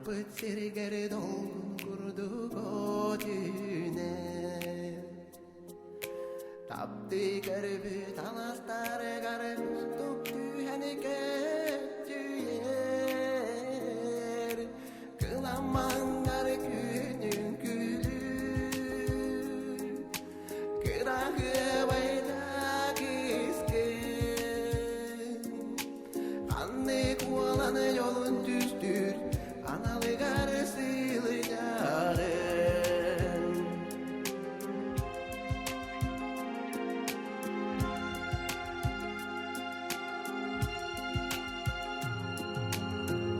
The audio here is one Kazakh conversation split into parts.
Kapı sirgeri dolgun kurdu gözüne Taptı garbi talastar garbi Tuttu hani geçüyer Kılaman gar günün gülü Kırahı bayda kesken Anne kualanı yolun düzdür Analı garısıylı yarın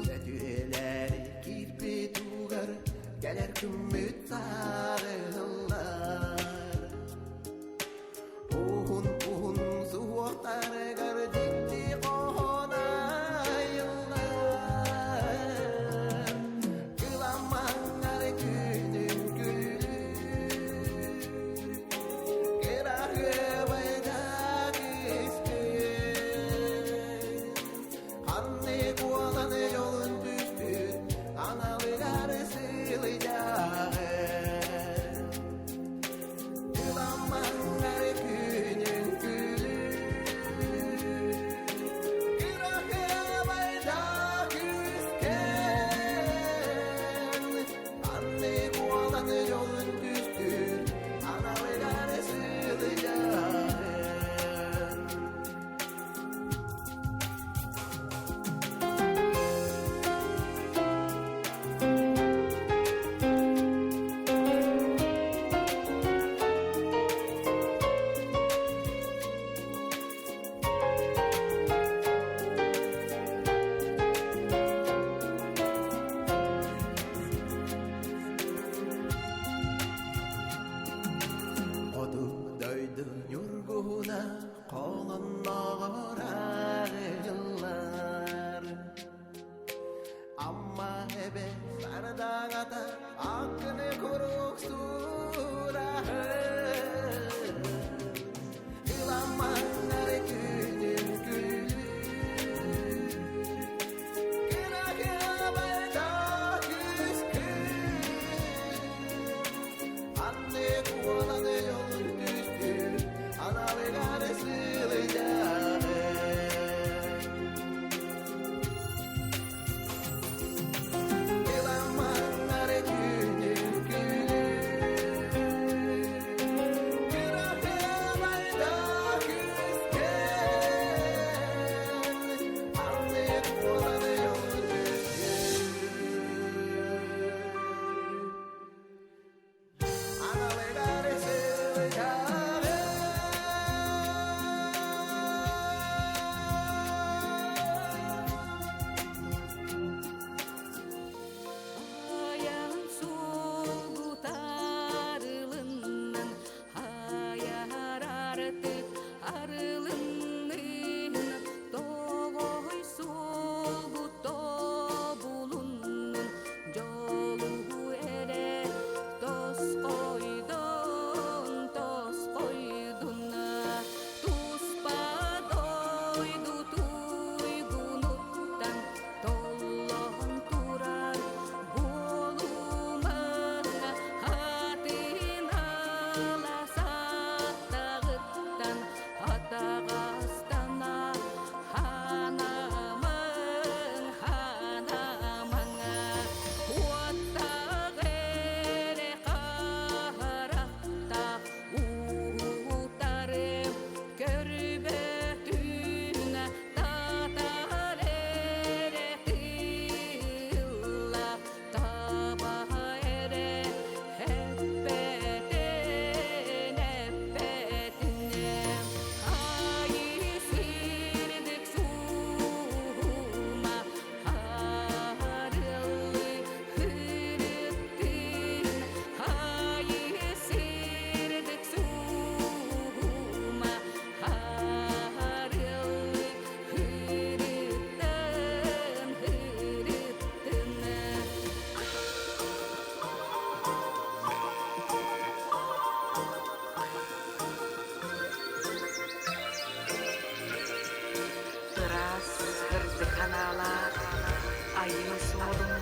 Sedüeler kirpi tuğar Gelir kümmüt sarılar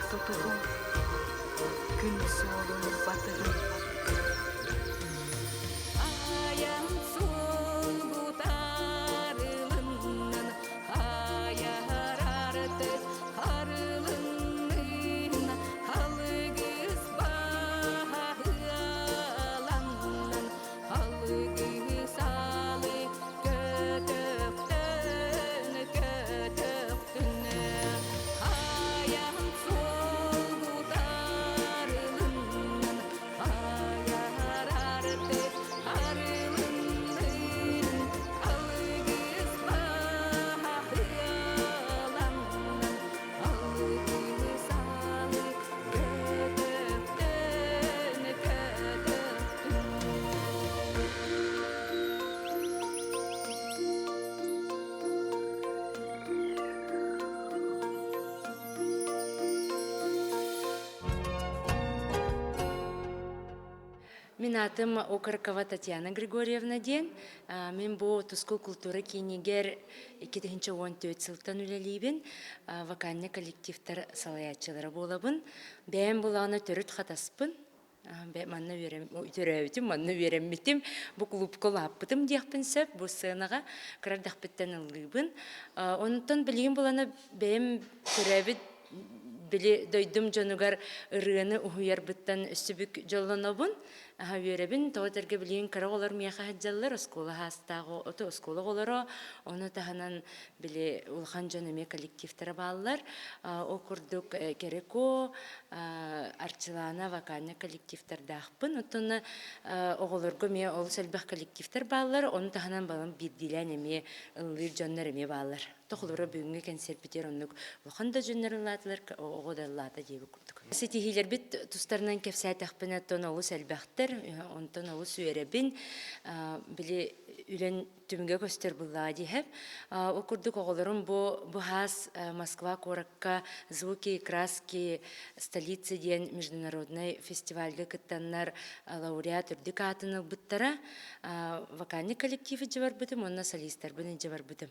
тотугу, күн солын батыры. Аян солгутарылыннан аярарды харылыннан халыгыз бахыланнан халыгыз алы көтөктөн аян солгутарылыннан аярарды Мен атым Окаркова Татьяна Григорьевна ден. Мен бу тускул культура кинигер 2014 сылтан үлелейбін. Вокальный коллективтар салаятчылары болабын. Бәйін буланы төрүт хатаспын. Манна төрөбүтүм, манна вереммитим. Бу клуб колаппытым диякпын сөп. Бу сынаға кырардақпыттан ылгыбын. Онтан билген буланы бәйім төрөбүт били дойдум жонугар ырыаны ухуярбыттан өссүбүк жоллонобун. Веребин тоодерге билген кара олар мияха хаджаллар оскола хастагы ото оскола олоро оны таханан били улхан жонеме коллективтер баалар. Окурдук Кереко Арчилана вокальный коллективтер дахпын. Отона оголорго ме ол селбах коллективтер баалар. Оны таханан балам бирдилен эме ыллыр жоннор эме баалар. Тохлора бүгүнгү концертпитер оннук улхан да жоннорулатылар огодаллата жеби курдук. Сетихилер бит тустарынан кепсайтахпын аттон олу селбахтер. Онтон олу сүйеребин били үлен түмге көстер булла дихеп. Окурдук оголорун бу хас Москва коракка звуки и краски столицы ден международный фестивальга кыттаннар лауреат үрдүк атыныл буттара вокальный коллективы жабар бутым, онна солистар бини жабар бутым.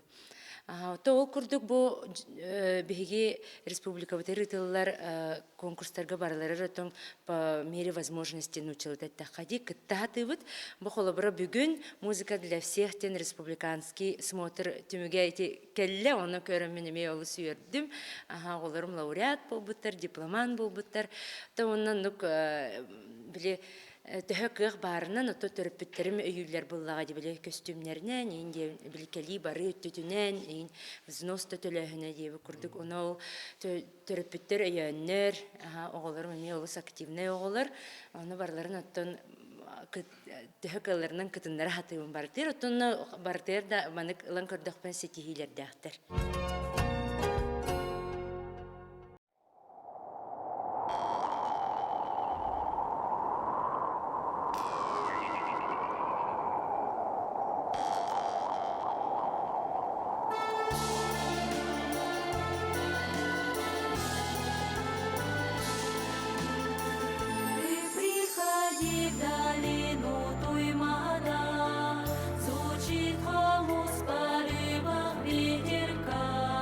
То ол курдук бу биги республика бутырытылар конкурстарга барлары ротон по мере возможности научилать тахади кыттатыбыт. Бу холобра бүгүн музыка для всех тен республиканский смотр түмүгө келле, оны көрөмүн эме олу сүйөрдүм. Олорум лауреат болбуттар, дипломан болбуттар. То оннан нук биле төһөкөөх баарынан ото төрөппүттерим өйүллер буллага дибеле костюмнеринен инде билкели бары өттүтүнен ин взноста төлөһүнө диби курдук. Оно төрөппүттер өйөннөр оголор эме олус активный оголор. Оны барларын оттон төһөкөлөрүнөн кытыннары хатыбын бартыр. Оттон бартыр да манык лан көрдөкпен сетихилер дактар. Звучит голос в порывах ветерка.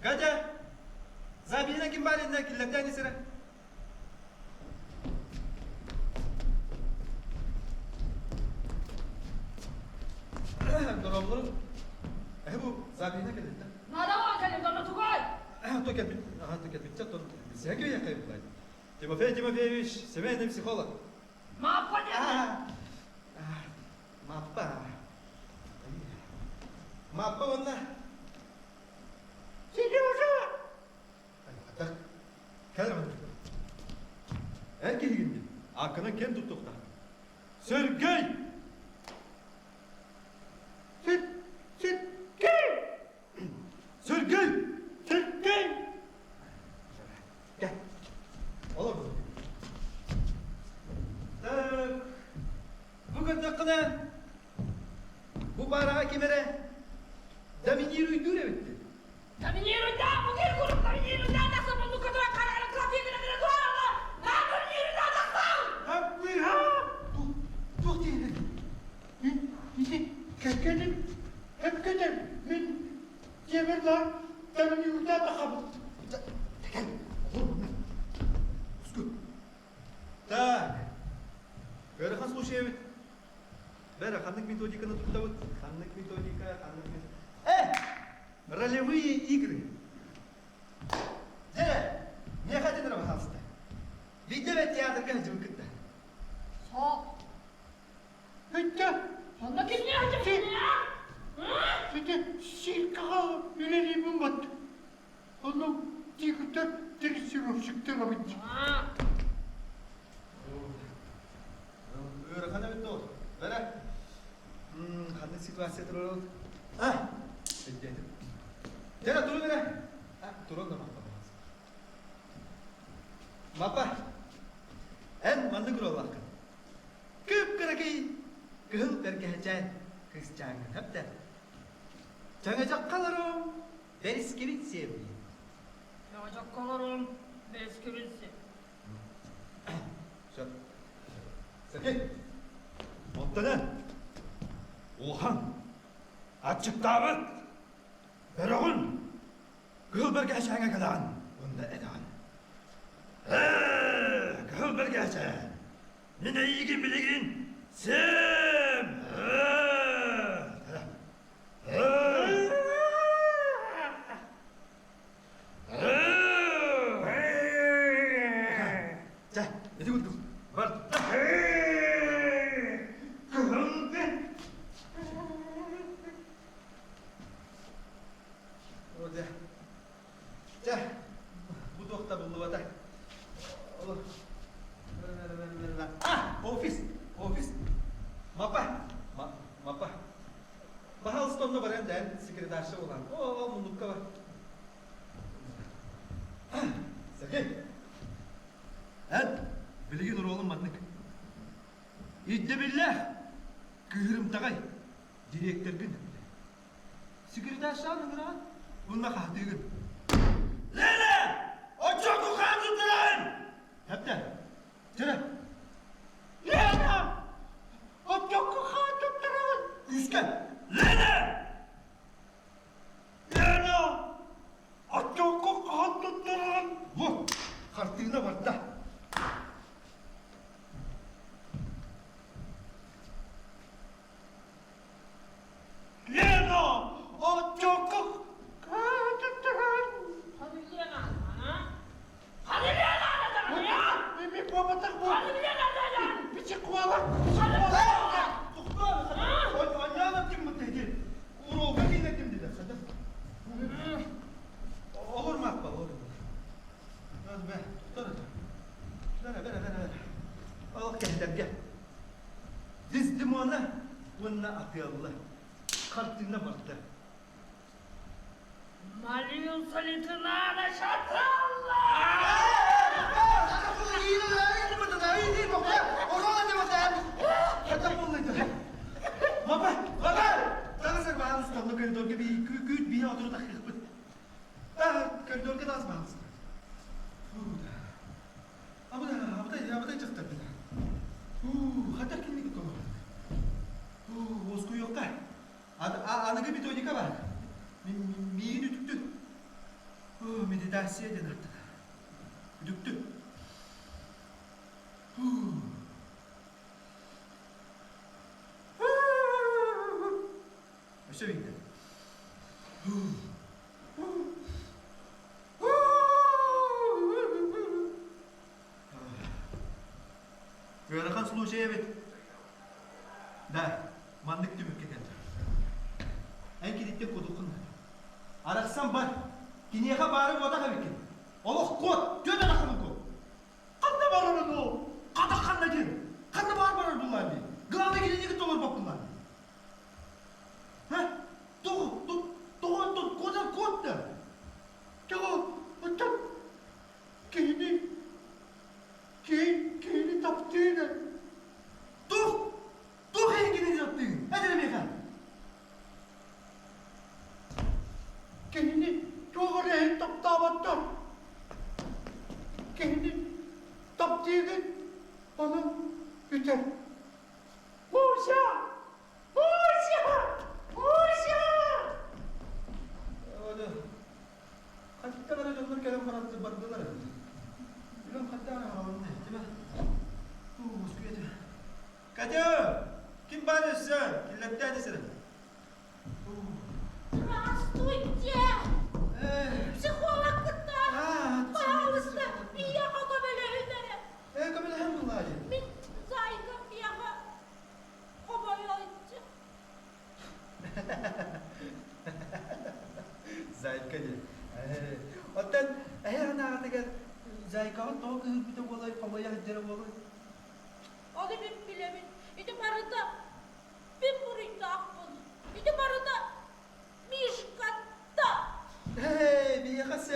Катя, Забина Кимбалина, Киллактани Сера. Дорогой, bu Zabina geldi. Nada var kalemden Tugay. Только всякие я кайф. Тимофей Тимофеевич, семейный психолог. Мапа не. Мапа он на. Сережа. Так, кәлем. Келгенде. Акына кем тұттықта? Сергей! Сергей! Сергей! Gel. Olur mu? Так. Bugün tıkkına bu bayrağı kimere dominiruy durevitti. Dominiruй, да, мугир куруп доминируй, да, насыл бұл которая қарағырын клапегіне бере дуарала. На доминируй, да, насыл. Tuh değil. Hakikaten ben Cemir'le dominiruy'dan da kabul. Gel. Так. Бәрі слушай ведь. Бәрі ханның методиканы тұтта вот. Ханның методика. Ролевые игры. Не хотите, пожалуйста. Видите театр как живет? Со. Сонда кім не айтып C'était circa une minute. On a dit que tu étais sur le secteur avec toi. Қана бітті ол. Бәрі. Қандай ситуация тұрыр ол? Жара, тұру бәрі. Тұру да мақпа болмаз. Мақпа. Ән манды күр ол ақын. Көп қырақай. Күл бәрге әжән. Күз жаңын әпті. Жаңа жаққаларым. Бәріске бітсе бі. Жаңа жаққаларым. Бәріске бітсе. Şöyle. Sergey. Montanen. Oğan. Açık davet. Beroğun. Gülberge aşağıya kalan. Bunda edan. Gülberge aşağı. Mine iyigin biligin. Sem. Gel. Hadi git. Var. Orada. Gel. Bu dokta buldu vata. Olur. Ofis. Ofis. Mapa. Mapa. Bahal stonda var hem de sekreterşi olan. O mundukka var. Sergey. Evet. Bilgi dur oğlum manlık. İdde billah. Kıhırım tağay. Direktör gün. Sekreter şahının rahat. Bununla kahtığı gün. Lene! O çok ukan tutturun! Hepten. Cere. Lene! O çok ukan tutturun! Üsken. Lene! Lene! O çok ukan tutturun! Bu. Kartığına var da. Lena! O çok tutturun! Hadi bilen ana. Hadi bilen ana ya. Bir babatak bu. Hadi bilen ana. Bir çıkmalar. Oynayalım kim bu dedi? Uğur'a dinledim dedi. Olur mu akbal? Olur. Hadi be. Dur. Ver. Al gel. Dizdim ona. Bununla atıyorlar. Kartına baktı. Malyum salitına da şatrallah. Anıgı bir toynika var. Miyini tüktü. Медитация ден аттык. Үдүктү. Өсө бинде. Ырахан случай бит. Да, мандык түмүк кетен. Эн кидиттен кудукун. Араксан бар. Кинеха бары бода кабекен. Олох кот, төдө такын кот. Канда барарын о? Ката канда ден. Канда бар булар ди. Главный кидиги толор бапулар. Ха? Того кода котта. Того, оттан. Кейни таптыйна. Тух хенгини жоттың. Әдірі механ. Кейни тоғырайын таптабаттар. Кейни таптыйын. Аны үтер. Муся! Ода. Қатықта ғана жолдар кәлем қаратты бардылар. Үлім қатта ғана ғалымды. Деме? Өскі еді. Катя! Ким бар өссі? Келләпті әдесірі. Здравствуйте! Психолог-то! Пожалуйста, меня кобелевидere. Көмелі һәм бұлла әде. Мен зайка меня кобелевидere. Зайка де. Оттан, ана ағатығар зайкаға тоғы күйір біті болай, қомая ғыджары болай. Оны мен білемін. İdi barıda ben burayda akbol. İdi barıda Мишкатта. Бие қасы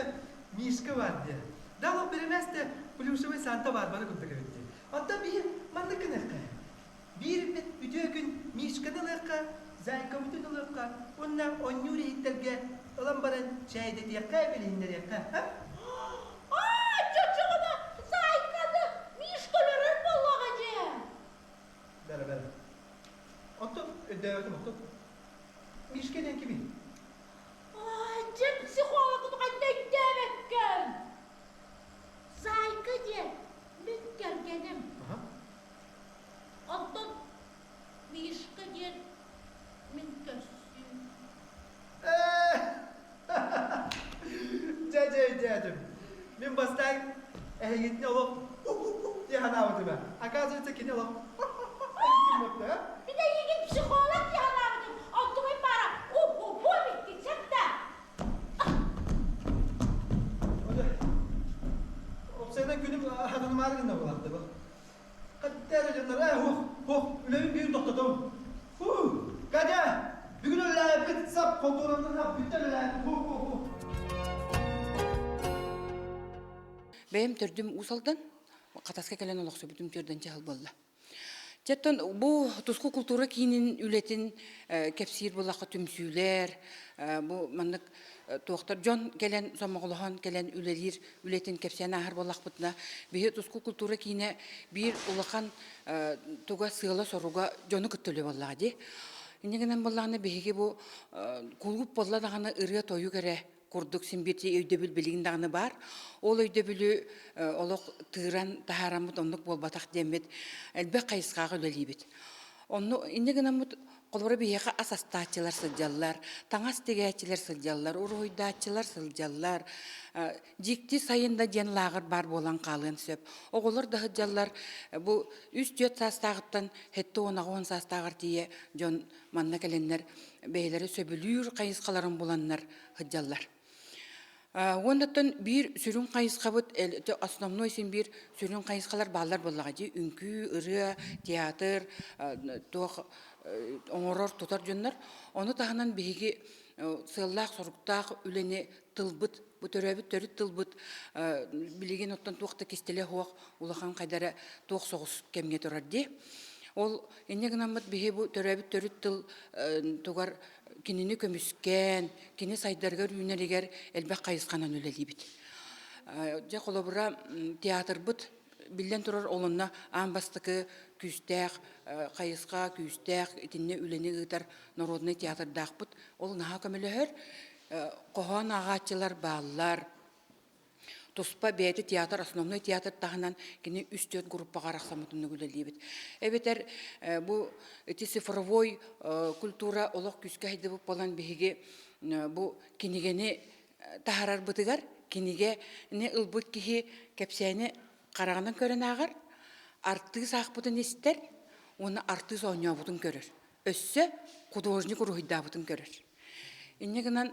Мишка бар де. Далық береместі плюшевый санта бар бары күнті көбетті. Отта бие мандықын әққа. Bir bit bütün gün Mişka'nın ırka, Zayka bütün ırka. Ondan onur hitlerge olan baran çayda diye kaybedinler ya. Aa, çocuğuna Zayka'da Mişka'ların bollağacı. Bera. Otto, ödeyetim Otto. Mişka'nın kimi? Aa, cep psikologun anne demekken. Zayka diye ben gergenim. Ondan Mişka diye ben görsün. Dedim. Ben bastay ehliyetini alıp diye hanavadım ben. Akazı tekini alıp. Kim mutlu ha? Bir de yeni psikolog yanardım. Ondan para. Bu bitti sen de. O senden günüm hanım ağrında bulaktı bak. Kader canlar, ülemin büyük doktorum. Kader, bugün öyle bir sap kontrolünden hap bütün öyle. Benim tördüm usaldan, kataska gelen olaksa bütün törden çahal bolla. Jattan bu tusku kultura kinin ületin kepsir bollakka tümsüler, bu manlık tohtar John gelen zamağlahan gelen ülelir ületin kepsiyana ahar bollak butna. Bihi tusku kultura kine bir ulakan tuga sığla soruga John'u küttülü bollağa di. İnegenen bollağına bihigi bu kulgup bolla dağına ırıya toyu gere kurduk simbirti öydebül bilgin dağını var. Ol öydebülü oluk tığıran taharamut onluk bolbatak demet elbe kayıskağı ölelibit. Onu inegenen bu kolbara bihigi asastağçılar sıljallar, taŋas tegeçiler sıljallar, uruydağçılar sıljallar, jikti sayında jen lağır bar bolan kalın söp. Oğulur da hıjallar bu üst jöt sastağıttan hette ona 10 sastağır diye jon manna gelenler beyleri söbülür kayıskaların bulanlar hıjallar. Ondan bir sürün kayıskabıt, основной için bir sürün kayıskalar bağlar bollağacı, ünkü, ırı, tiyatır, oңорор tutar jönler. Onu tahanan bihigi sığallaq, soruktaq, üleni tılbıt, bu töröbüt törüt tılbıt, bilegen ottan tuğta kestele hoğ, ulağan kaydara tuğ soğuz kemge turar di. Ol, enne gınamıt bihi bu töröbüt törüt tıl tuğar kinini kömüsken, kini saydargar üneriger elbek kayıskanan ölelibit. Ja kolobura teatr bıt, bilden turar olunna ambastıkı küstək, kayıska küstək, itinne üleni gıtar narodный teatr dağpıt. Ol naha kömülühür, kohan ağaççılar bağlar, туспа бәйті театр, основной театр тағынан кені үстет группаға рақсамытын нүгілелейбет. Әбетер бұл цифровой культура олық күске хайды бұп болан бейге бұл кенегені тахарар бұтығар, кенеге не ұлбыт кехи кәпсәйіні қарағынан көрін ағар, арты сақ бұтын естер, оны арты соңя бұтын көрір. Өссі художник рухидда бұтын көрір. Иннегінен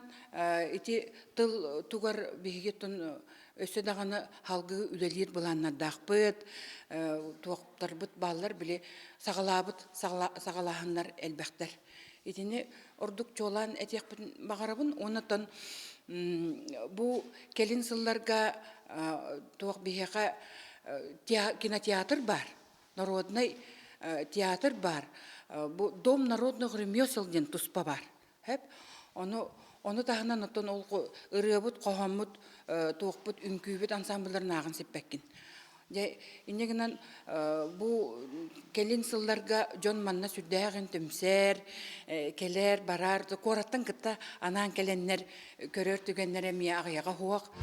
ити тыл тугар бейгеттін өссі дағаны халғы үлелер бұланна дақпыт, туақтар бұт балар біле сағалағынлар әлбәқтер. Итіне ордук чолан әтек бағарабын, онытын бұл келін сылларға туақ бейеға кинотеатр бар, народный театр бар, Дом народных ремесел ден туспа бар. Оны тағынан оттан олғы ырыбыт, қоғамыт, тоқпыт, үнкүйбіт ансамбларын ағын сеппәккен. Инегінен бұл келін сылларға жон манна сүрдәғын түмсер, келер, барар, қораттан кітті анан келеннер көрер түгеннер әмей ағияға хуақ.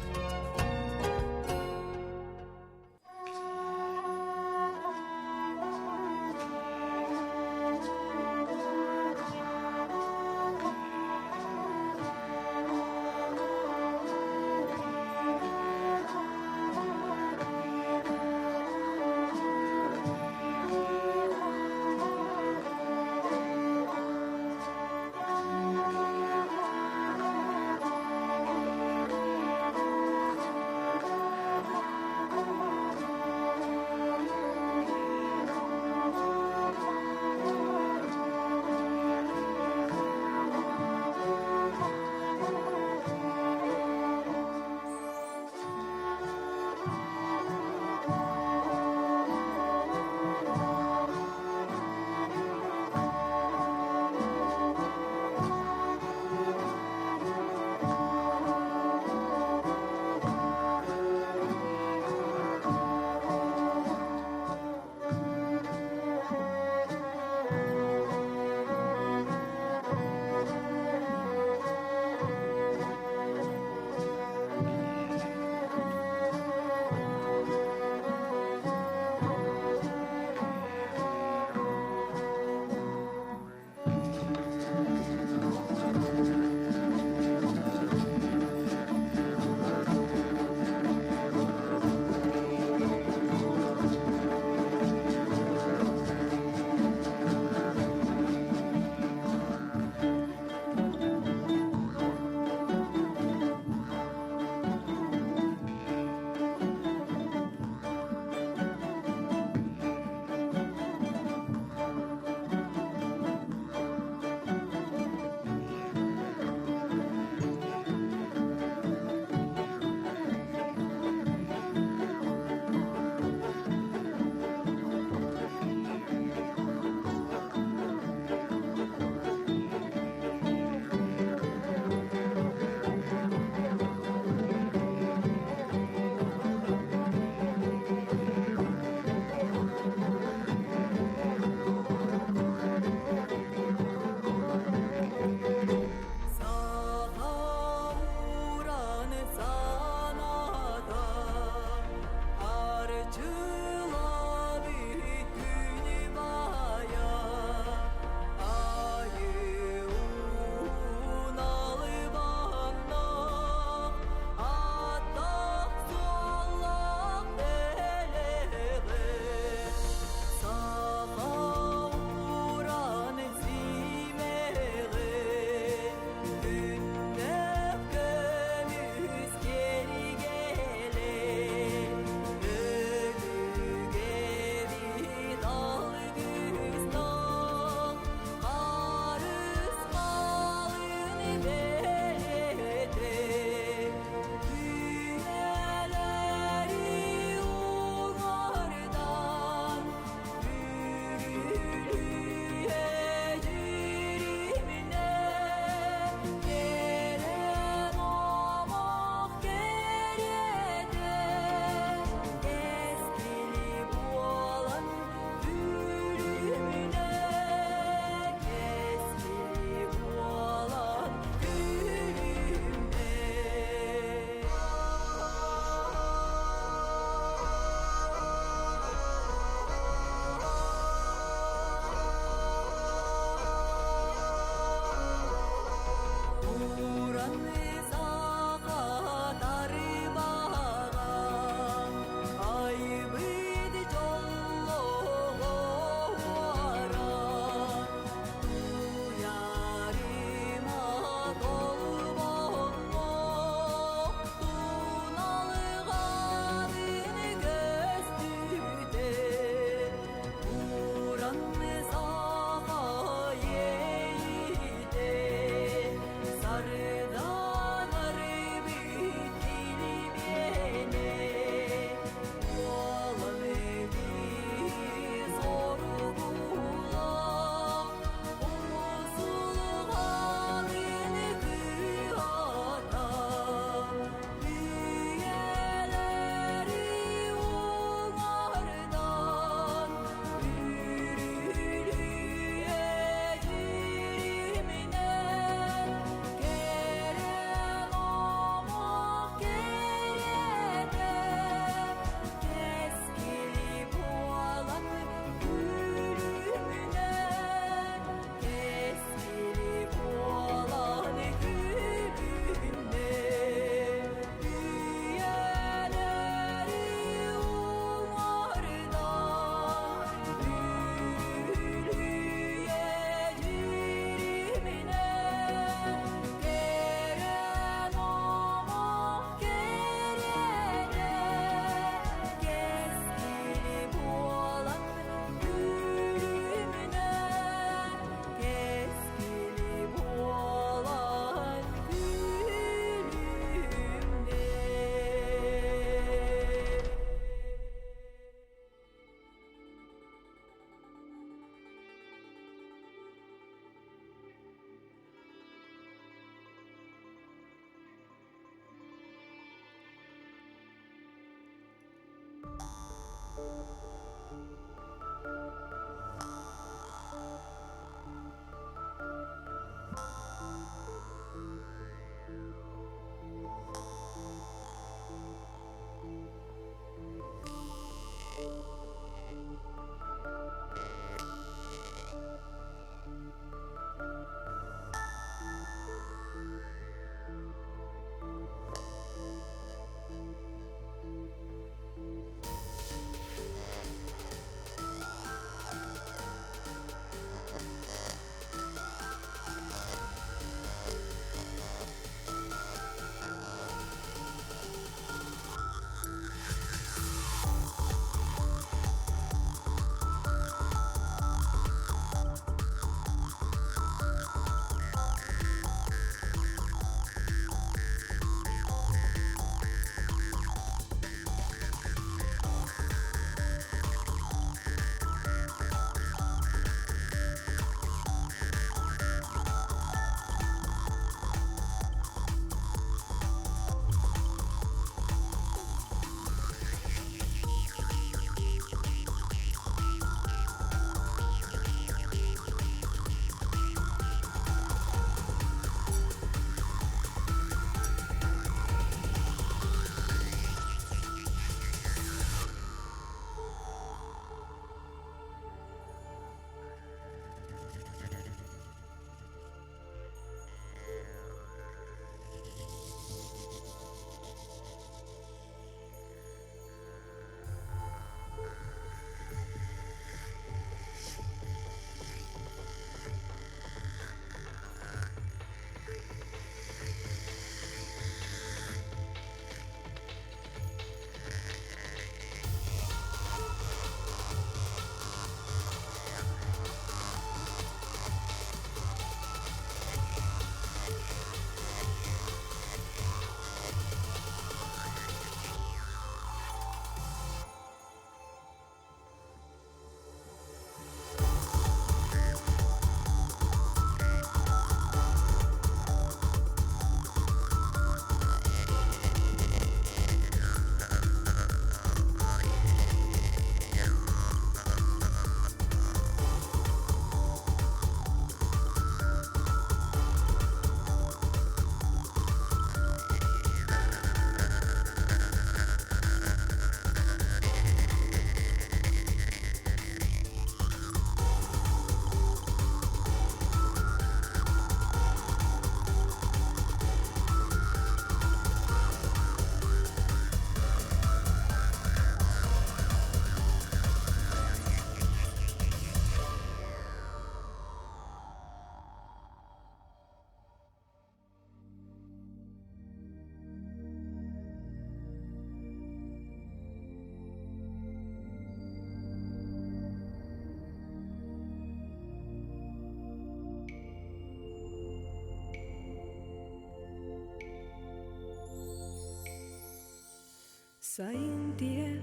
Sayın diye,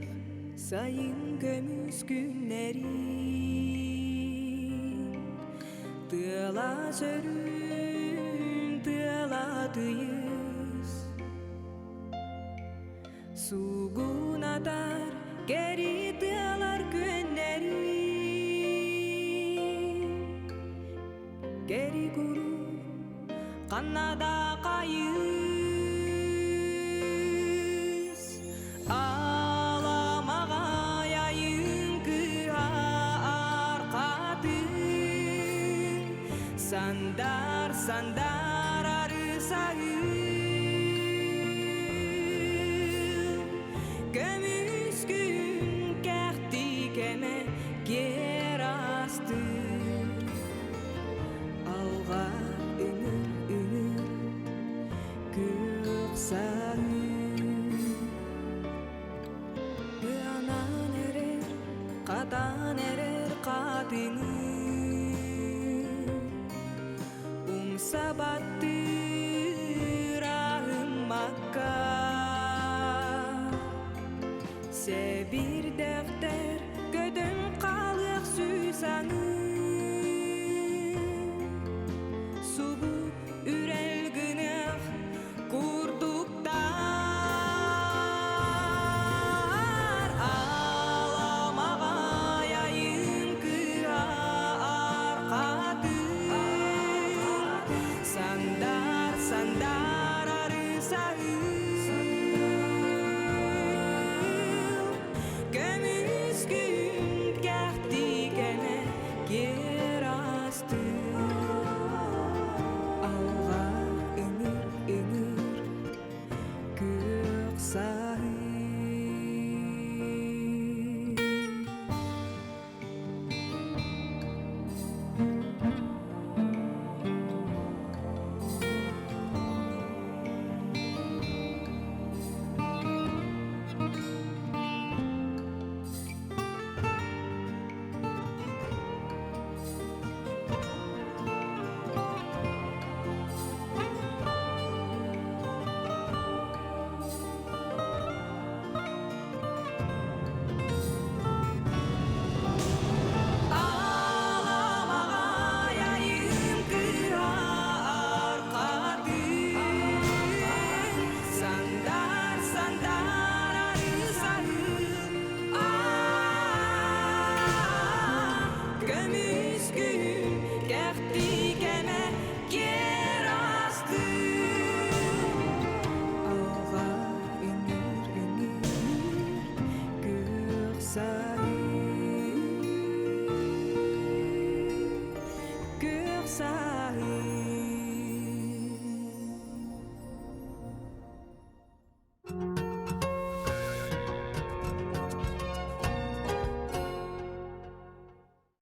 sayın gömüz günlerin, tığla sörün, tığla dıyız. Sugun atar, geri tığlar günlerin. Geri guru, kanada kayız. Ağlamağa yayın kıhar kadır. Sandar sandar arı sağır. Gömüz gün kehti keme yer astı. Alğa ümür gök sarı. Yanan erer, kadan erer kadını. Sabattı